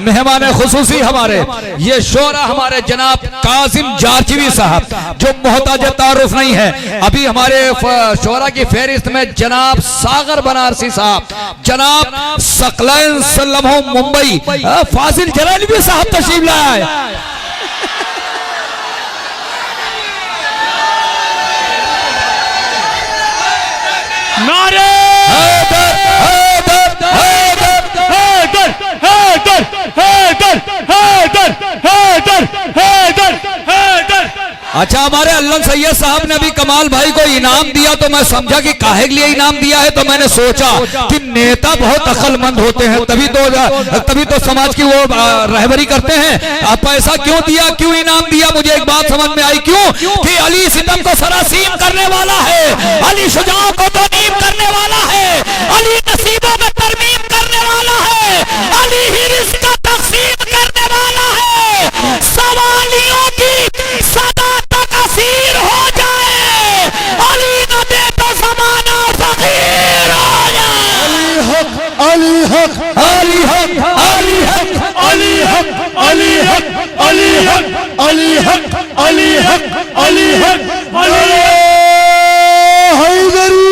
मेहमान खुसूसी हमारे ये शोरा हमारे जनाब काजिम जारचवी साहब, जो मोहताज तारुफ नहीं है। अभी हमारे शोरा की फहरिस्त में जनाब सागर बनारसी साहब, जनाब सकलैन सल्लमो मुंबई फाजिल जलाली साहब तशरीफ लाए। नारे हैदर हैदर हैदर हैदर हैदर हैदर हैदर हैदर हैदर हैदर। अच्छा, हमारे अल्लाह सैयद साहब ने अभी कमाल भाई को इनाम दिया तो मैं समझा कि काहे के लिए इनाम दिया है, तो मैंने सोचा कि नेता बहुत अक्लमंद होते हैं, तभी तो समाज की वो रहबरी करते हैं। आप पैसा क्यों दिया, क्यों इनाम दिया? मुझे एक बात समझ में आई, क्यों कि अली सितम को सरासीम करने वाला है, अली शुजाओं को तनीम करने वाला है, अली नसीबों में तरमीम करने वाला है, अली ही रिज़्क़ का तक़सीम करने वाला है। सवालियों की सदा तकसीर हो जाए, अली न दे तो ज़माना फ़कीर हो जाए। अली हक अली हक अली हक अली हक अली हक अली हक अली हक अली हक अली हक अली हैदरी।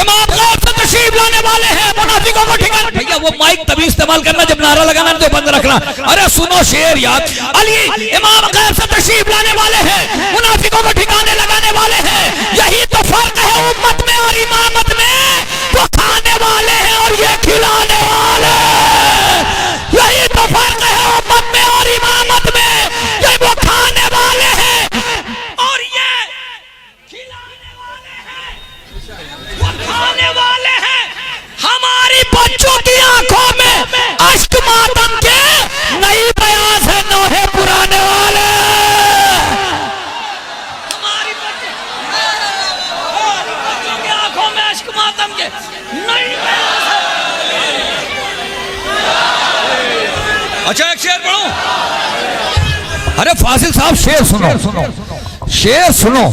इमाम गैब से तशरीफ लाने वाले हैं, मुनाफिकों को ठिकाना। भैया वो माइक तभी इस्तेमाल करना जब नारा लगाना तो बंद रखना। अरे सुनो शेर याद, अली इमाम गैब से तशरीफ लाने वाले हैं, मुनाफिकों को ठिकाने लगाने वाले हैं। यही तो फर्क है उम्मत में और इमामत में, वो खाने वाले हैं और ये खिलाने वाले। यही तो फर्क है उम्मत में और इमामत में, ये वो खाने वाले हैं और ये खिलाने वाले हैं, वो खाने वाले हैं। हमारी बच्चों की आंखों में अश्क मातम के नई बयास है, नोहे पुराने वाले। हमारी बच्चों की आंखों में अश्क मातम के नई बयास है। अच्छा एक शेर पढ़ूं? अरे फासिल साहब शेर सुनो, शेर सुनो,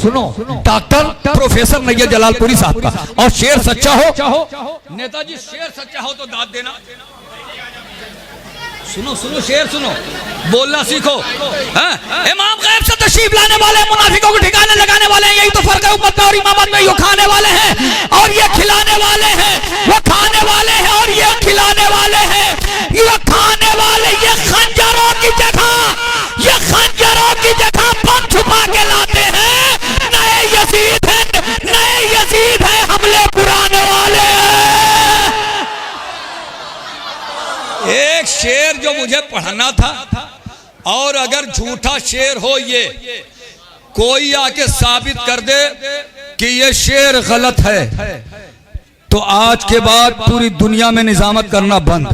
डॉक्टर प्रोफेसर नैय्यर जलालपुरी साहब का। और शेर सच्चा हो, नेताजी शेर सच्चा हो तो दाद देना। सुनो सुनो शेर सुनो, बोलना सीखो। इमाम गैब से तशरीफ लाने वाले, मुनाफिकों को ठिकाने लगाने वाले हैं। यही तो फर्क है उम्मत में और इमामत में, ये खाने वाले हैं और ये खिलाने वाले हैं। वो खाने वाले हैं और ये खिलाने वाले हैं। ये खाने वाले ये खंजरों की जगह बम छुपा के लाते हैं। नए यजीद है, हमले पुराने वाले। एक शेर जो मुझे पढ़ना था, और अगर झूठा शेर हो ये, कोई आके साबित कर दे कि ये शेर गलत है, तो आज के बाद पूरी दुनिया में निजामत करना बंद।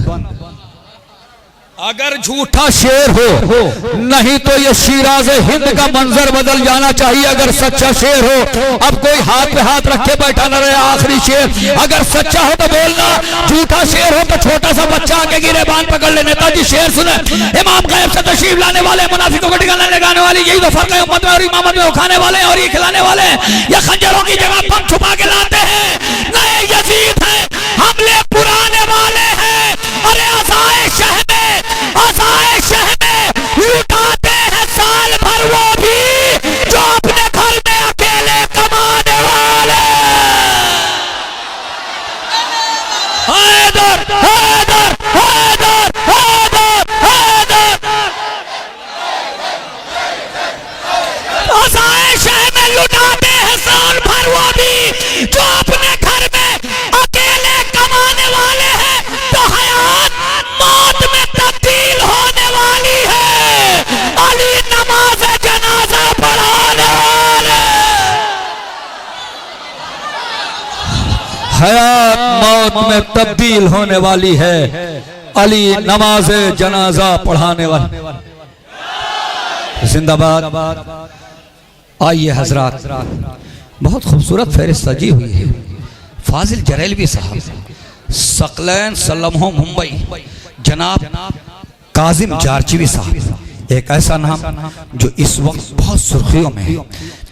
अगर झूठा शेर हो, नहीं तो ये शिराज़े हिंद का मंजर बदल जाना चाहिए। अगर सच्चा शेर हो, अब कोई हाथ पे हाथ रखे बैठा न रहे। आखिरी शेर अगर सच्चा हो तो बोलना, झूठा शेर हो तो छोटा सा बच्चा आके गिरेबान पकड़ ले। नेताजी शेर सुने, इमाम गैब से तशरीफ लाने वाले, मुनाफिकों को ठिकाने लगाने वाले। यही तो फर्क है उम्मत में और इमामत में, वो खाने वाले और ये खिलाने वाले। ये खंजरों की जगह बम छुपा के लाते हैं। नए यजीद हैं, हमले पुराने वाले हैं। अरे अज़ाए शह में लुटाते हैं साल भर वो भी, जो अपने घर में अकेले कमाने वाले। हैदर हैदर हैदर हैदर हैदर। अज़ाए शह में लुटाते हैं साल भर वो भी, जो अपने घर में अकेले कमाने वाले हैं। तो हयात मौत में तब्दील होने वाली है, अली नमाज जनाजा पढ़ाने वाले। हयात मौत में तब्दील होने वाली है, अली नमाज जनाजा पढ़ाने वाले। जिंदाबाद। आइए हजरात, बहुत खूबसूरत फहरिस्त सजी हुई है। फाजिल जलाली साहब, सकलैन सल्लमो मुंबई, जनाब काजिम जारचवी साहब, एक ऐसा नाम जो इस वक्त बहुत सुर्खियों में है।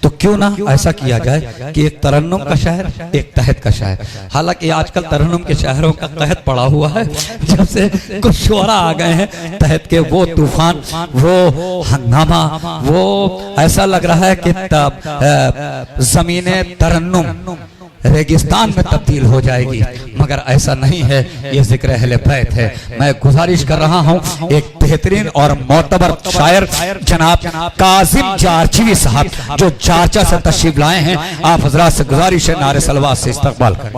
तो क्यों ना ऐसा किया जाए कि एक तरन्नुम का शहर, एक तहत का शहर। हालांकि आजकल तरन्नुम के शहरों का कहत पड़ा हुआ है, जब से कुछ शुअरा आ गए हैं तहत के, वो तूफान, वो हंगामा, वो ऐसा लग रहा है कि जमीने तरन्नुम रेगिस्तान में तब्दील हो जाएगी, मगर ऐसा नहीं है। ये जिक्र अहले बैत है। मैं गुजारिश कर रहा हूँ एक बेहतरीन और मोतबर शायर जनाब कासिम जारचवी साहब जो जारचा से तशरीफ लाए हैं, आप हजरात से गुजारिश है नारे सलवात से इस्तकबाल करें।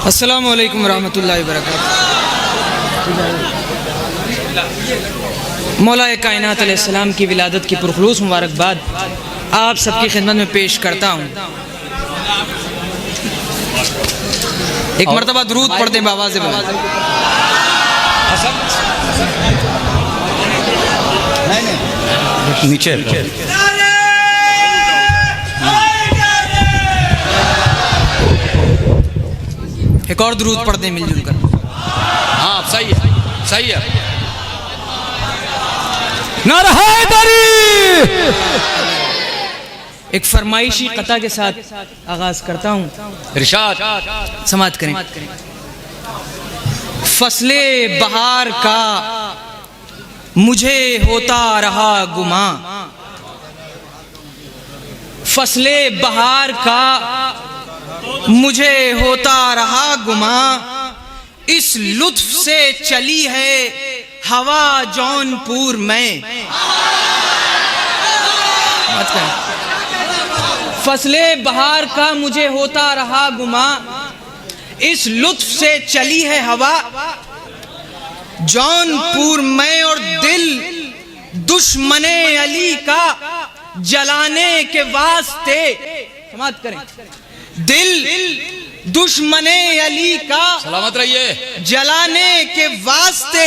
अस्सलामु अलैकुम रहमतुल्लाहि व बरकातुहू। मौला कायनात अलैहिस्सलाम की विलादत की पुरखलूस मुबारकबाद आप सबकी खिदमत में पेश करता हूँ। एक मरतबा दुरूद पढ़ दें बाबा से नीचे एक और दुरूद पढ़ दें मिलजुल कर। हाँ सही है, सही है। नारा हैदरी। एक फरमाइशी कता के साथ आगाज करता हूँ, इरशाद समाअत करें। फसले बहार का मुझे होता रहा गुमा, फसले बहार का मुझे होता रहा गुमा, इस लुत्फ से चली है हवा जौनपुर में। फसले बहार का मुझे होता रहा गुमा, इस लुत्फ से चली है हवा जौनपुर में, और दिल दुश्मने अली का जलाने के वास्ते, समाअत करें, दिल दुश्मने अली का सलामत रहिए, जलाने के वास्ते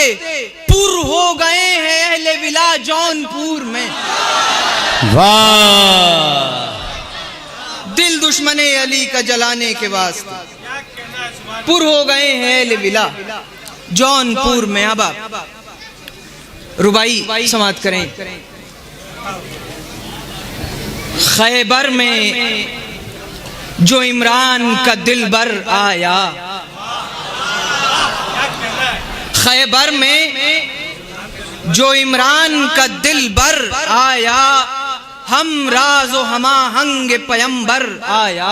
पुर हो गए हैं अहले विला जौनपुर में। वाह। दिल दुश्मने अली का जलाने के वास्ते पुर हो गए हैं अहले विला जौनपुर में। अब आप रुबाई समाअत करें। खैबर में जो इमरान का दिलबर आया, खैबर में जो इमरान का दिलबर आया, हम राज़ो हमाहंग पैगंबर आया।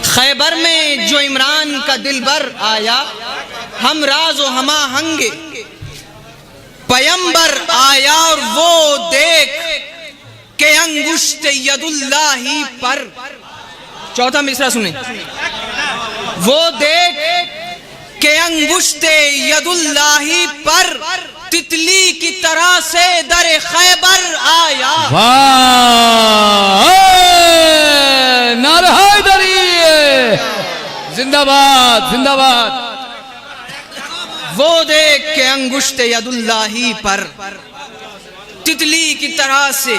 खैबर में जो इमरान का दिलबर आया, हम राज़ो हमाहंग पैगंबर आया, और वो देख के अंगुश्त यदुल्लाही पर, चौथा मिसरा सुने, वो देख के अंगुश्त यदुल्लाही पर तितली की तरह से दर खैबर आया। वाह। नारा हैदरी जिंदाबाद जिंदाबाद। वो देख के अंगुश्त यदुल्लाही पर तितली की तरह से,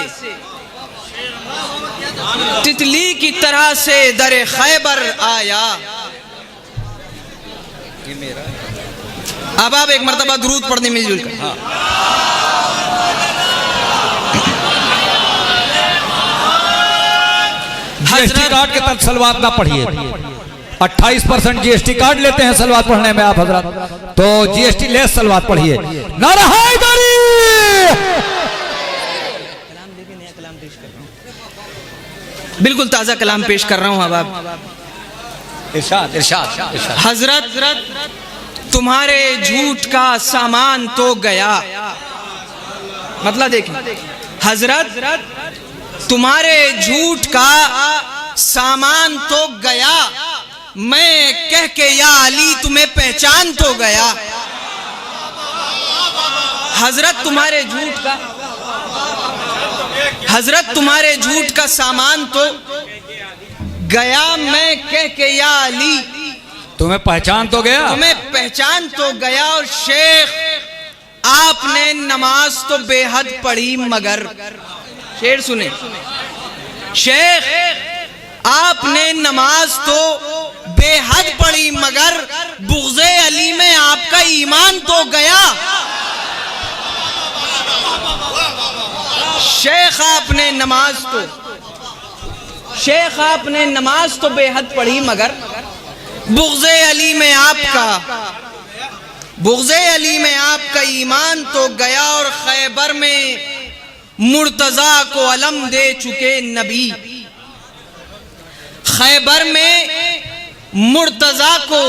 तितली की तरह से दर खैबर आया। अब आप एक मर्तबा दुरूद पढ़ने मिलजुल कर। जीएसटी कार्ड के तहत सलवात ना पढ़िए, 28% जीएसटी कार्ड लेते हैं सलवात पढ़ने में आप हजरात, तो जीएसटी लेस सलवात पढ़िए। नारा हैदरी। बिल्कुल ताज़ा कलाम पेश कर रहा हूँ। अब आप इरशाद इरशाद इरशाद। हजरत तुम्हारे झूठ का सामान तो गया, मतलब देखें, हजरत तुम्हारे झूठ का सामान तो गया, मैं कह के या अली तुम्हें पहचान तो गया। हजरत तुम्हारे झूठ का, हजरत तुम्हारे झूठ का सामान तो गया, मैं कह के या अली तुम्हें पहचान तो गया, तुम्हें पहचान तो गया। और शेख आपने नमाज तो बेहद पढ़ी, मगर शेर सुने, शेख आपने नमाज तो बेहद पढ़ी मगर बुग़्ज़े अली में आपका ईमान तो गया। शेख आपने नमाज तो बेहद पढ़ी मगर बुग़्ज़े अली में आपका ईमान तो गया। और खैबर में मुर्तज़ा को अलम दे चुके नबी, खैबर में मुर्तज़ा को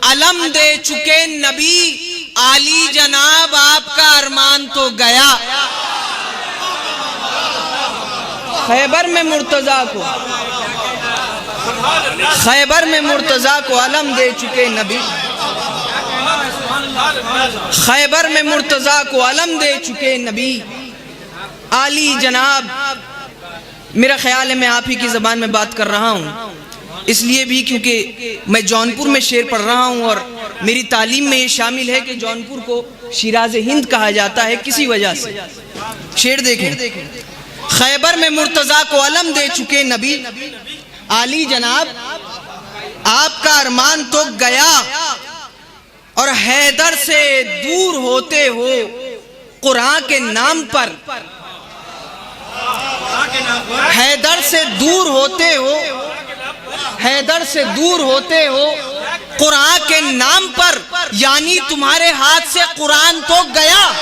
अलम दे चुके नबी, आली जनाब आपका अरमान तो गया। खैबर में मुर्तज़ा को अलम दे चुके नबी, खैबर में मुर्तज़ा को अलम दे चुके नबी, आली जनाब। मेरा ख्याल है मैं आप ही की ज़बान में बात कर रहा हूँ, इसलिए भी क्योंकि मैं जौनपुर में शेर पढ़ रहा हूँ और मेरी तालीम में ये शामिल है कि जौनपुर को शिराज हिंद कहा जाता है किसी वजह से। शेर देखें, खैबर में मुर्तज़ा को अलम दे चुके नबी, आली जनाब आपका अरमान तो गया। और हैदर से दूर होते हो कुरान के नाम पर, हैदर से दूर होते हो कुरान के नाम पर, यानी तुम्हारे हाथ से कुरान तो गया।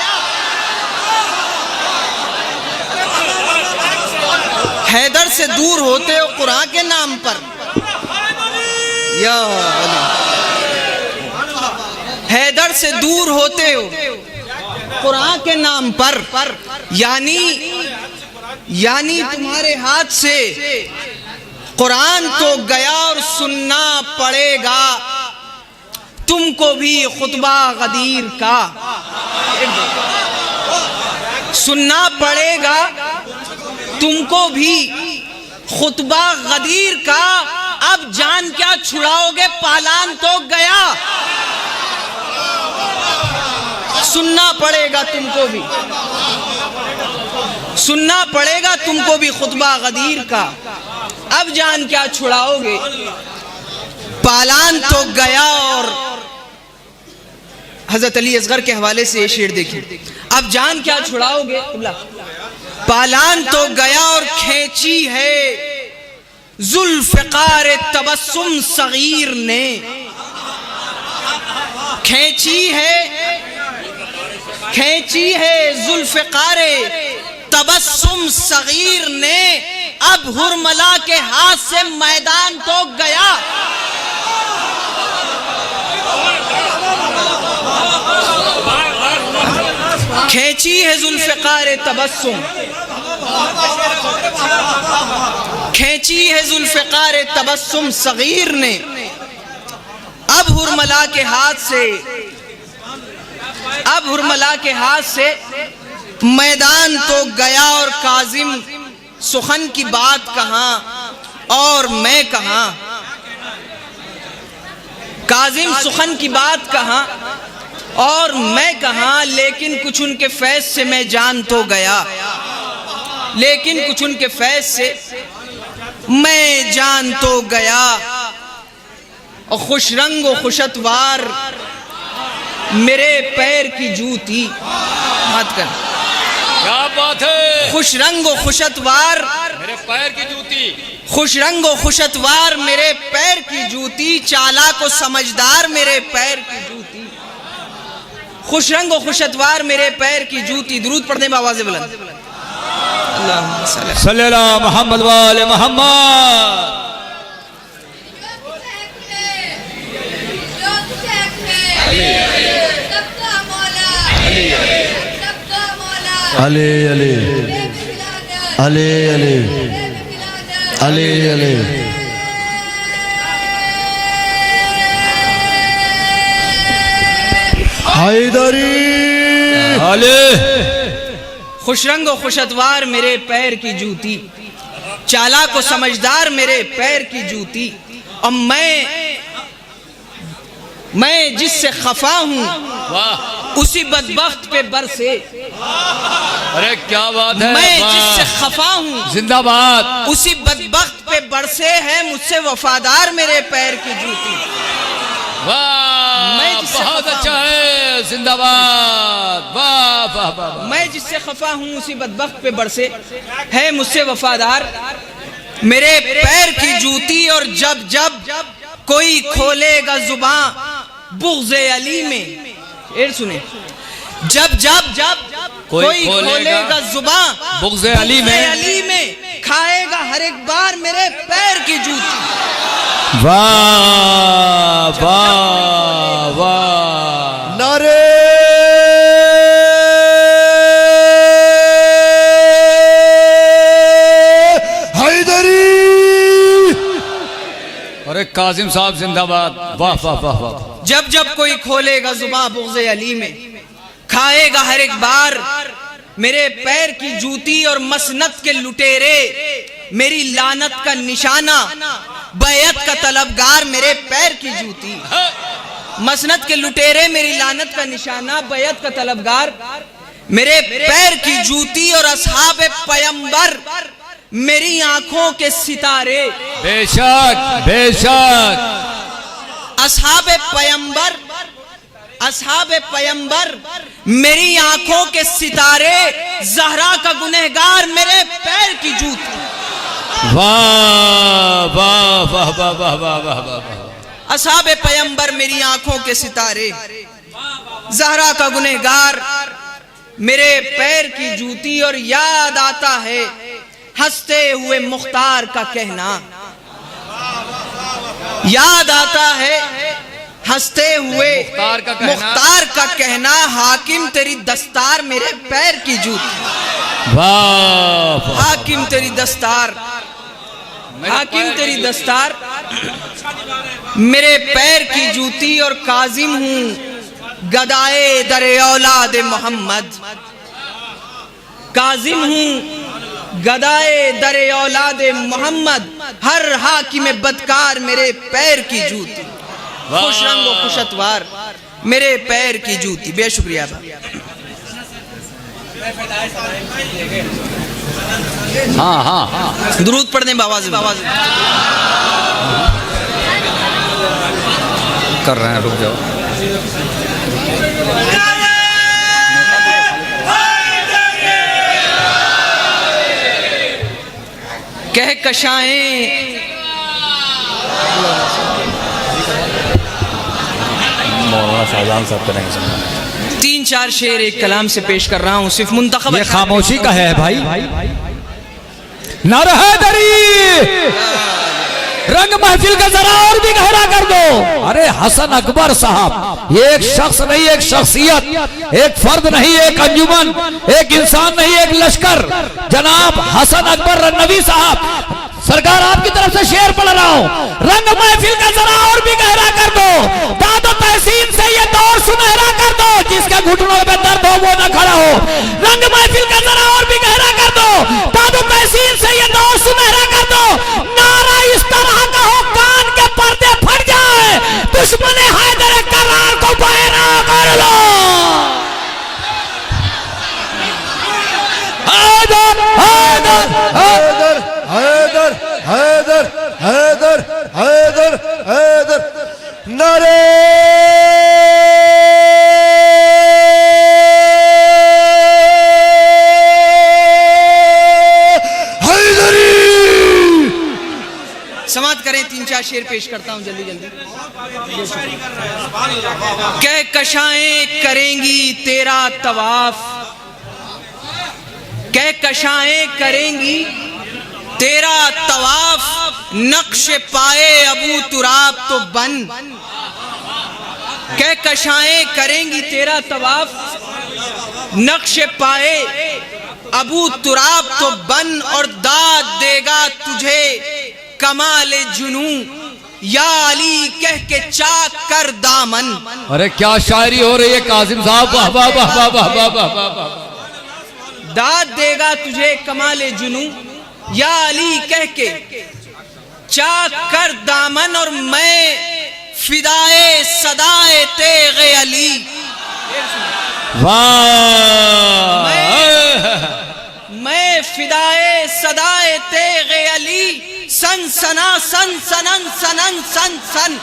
हैदर से दूर होते हो कुरान के नाम पर, या हैदर से दूर होते हो कुरान के नाम पर, यानी तुम्हारे हाथ से कुरान तो गया। और सुनना पड़ेगा तुमको भी खुतबा गदीर का, सुनना पड़ेगा तुमको भी खुतबा गदीर का। अब जान क्या छुड़ाओगे, पालान तो गया। सुनना पड़ेगा तुमको भी खुतबा गदीर का, अब जान क्या छुड़ाओगे, पालान तो गया। और हजरत अली असगर के हवाले से ये शेर देखिए, अब जान क्या छुड़ाओगे, पालान तो गया। और खींची है जुल्फ़िकार तबस्सुम सगीर ने, खींची है जुल्फ़िकार तबस्सुम सगीर ने। अब हुरमला के हाथ से मैदान तो गया। खींची है जुल्फ़िकार तबस्सुम, खींची है जुल्फ़िकार तबस्सुम सगीर ने। अब हुरमला के हाथ से मैदान तो गया। और काजिम सुखन की बात कहाँ और मैं कहाँ, काजिम सुखन की बात कहाँ और मैं कहाँ, लेकिन कुछ उनके फैज़ से मैं जान तो गया, लेकिन कुछ उनके फैज़ से मैं जान तो गया। और खुश रंग व खुशतवार मेरे पैर की जूती, मत कर, क्या बात है, खुश रंग व खुशतवार मेरे पैर की जूती, खुश रंग व खुशतवार मेरे पैर की जूती, चालाक व समझदार मेरे पैर की जूती, खुश रंग व खुशतवार मेरे पैर की जूती। दुरूद पढ़ने में आवाज़ बुलंद, अल्लाहुम्मा सल्ली अला मोहम्मद व आले मोहम्मद। अले अले अले अले अले अले हैदरी अले। खुश रंग व खुशतवार मेरे पैर की जूती, चालाक व समझदार मेरे पैर की जूती। और मैं जिससे खफा हूँ वाह, उसी बदबख्त पे बरसे, अरे क्या बात है, मैं वाह। जिससे खफा हूँ जिंदाबाद। उसी बदबख्त पे बरसे है मुझसे वफादार मेरे पैर की जूती। वाह, मैं जिससे बहुत खफा अच्छा है, जिंदाबाद। वाह वाह वाह वाह। मैं जिससे खफा हूँ उसी बदबख्त पे बरसे है मुझसे वफादार मेरे पैर की जूती। और जब जब कोई खोलेगा जुबां बुग़्ज़े अली में, ये सुने, जब जब कोई खोलेगा जुबां बुग़्ज़े अली में खाएगा हर एक बार मेरे पैर की जूती। वाह वाह वाह। नारे हैदरी। अरे काजिम साहब जिंदाबाद। वाह वाह वाह वाह। जब जब कोई खोलेगा जुबां बुग़्ज़े अली में खाएगा हर एक बार मेरे पैर की जूती। और मसनत के लुटेरे मेरी लानत का निशाना, बैयत का तलबगार मेरे पैर की जूती। मसनत के लुटेरे मेरी लानत का निशाना, बैयत का तलबगार मेरे पैर की जूती। और असहाब पैगंबर मेरी आंखों के सितारे। बेशक बेशक। असहाब पैगंबर मेरी आंखों के सितारे, ज़हरा का गुनहगार मेरे पैर की जूती। वाह वाह वाह वाह वाह वाह वाह वाह। असहाब पैगंबर मेरी आंखों के सितारे, ज़हरा का गुनहगार मेरे पैर की जूती। और याद आता है हंसते हुए मुख्तार का कहना, याद आता है हंसते हुए मुख्तार का कहना, हाकिम तेरी दस्तार मेरे पैर की जूती। वाह। हाकिम तेरी दस्तार, हाकिम तेरी दस्तार मेरे पैर की जूती। और काजिम हूँ गदाए दरे औलाद मोहम्मद, काजिम हूँ गदाए दरे औलाद मोहम्मद, हर हाकिम बदकार मेरे पैर की जूती। खुश रंगो खुशतवार मेरे पैर की जूती। बेशुक्रिया। हाँ हाँ हाँ। दुरूद पढ़ने बाबा कर रहे हैं, रुक जाओ। कह कशाएं मौलाना शाहजहां साहब करेंगे। 3-4 शेर एक कलाम से पेश कर रहा हूँ, सिर्फ मुंतखब। ये खामोशी का है भाई। नारे हैदरी, रंग महफिल का जरा और भी गहरा कर दो। अरे हसन अकबर साहब, ये एक शख्स नहीं, एक शख्सियत, एक फर्द नहीं, एक अंजुमन, एक इंसान नहीं, एक लश्कर। जनाब हसन अकबर नबी साहब, सरकार आपकी तरफ से शेर पढ़ रहा हूँ। रंग महफिल का जरा और भी गहरा कर दो, दादो तहसीन से ये दौर सुनहरा कर दो, जिसके घुटनों में दर्द हो वो न खड़ा हो। रंग महफिल का जरा और भी गहरा कर दो, दादो तहसीन से ये दौर सुनहरा कर दो। नारा इस तरह का हो कान के पर्दे फट जाए, दुश्मन हैदर करार को बहरा कर लो। हैदर हैदर हैदर हैदर हैदर हैदर हैदर हैदर। नारे हैदरी। समाप्त करें, 3-4 शेर पेश करता हूँ जल्दी जल्दी। कह कशाएं करेंगी तेरा तवाफ, कह कशाएं करेंगी तेरा तवाफ, नक्श पाए अबू तुराब तो बन। कह कशाएं करेंगी तेरा तवाफ, नक्श पाए अबू तुराब तो बन। और दाद देगा तुझे कमाल जुनू, या अली कह के चाक कर दामन। अरे क्या शायरी हो रही है काजिम साहब। वाह वाह वाह वाह वाह वाह वाह वाह। दाद देगा तुझे कमाल जुनू, या अली कह के चाक कर दामन। और मैं फिदाए सदाए तेगे अली, वाह। सन सना सन सनन सनन सन सन।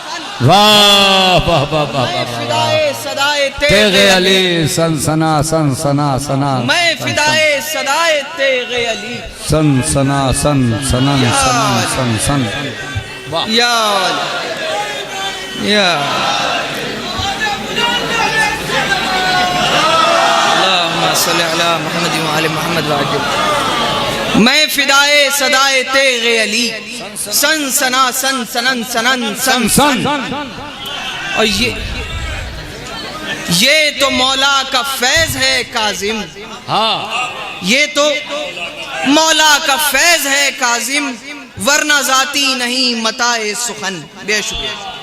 वाह वाह वाह वाह मैं फिदाए सदाए तेगे अली सनसना सनसना सना मैं फिदाए सदाए तेगे अली सनसना सन सनन सनन सन सन। या या अल्लाहुम्मा सल्ली अला मुहम्मद व आले मुहम्मद वाजिब। मैं फिदाए सदाए तेगे अली सन सना सन सनन सनन सन सन। और ये तो मौला का फैज है काजिम। हाँ ये तो मौला का फैज है काजिम, वरना जाती नहीं मताए सुखन। बेशुक्रिया।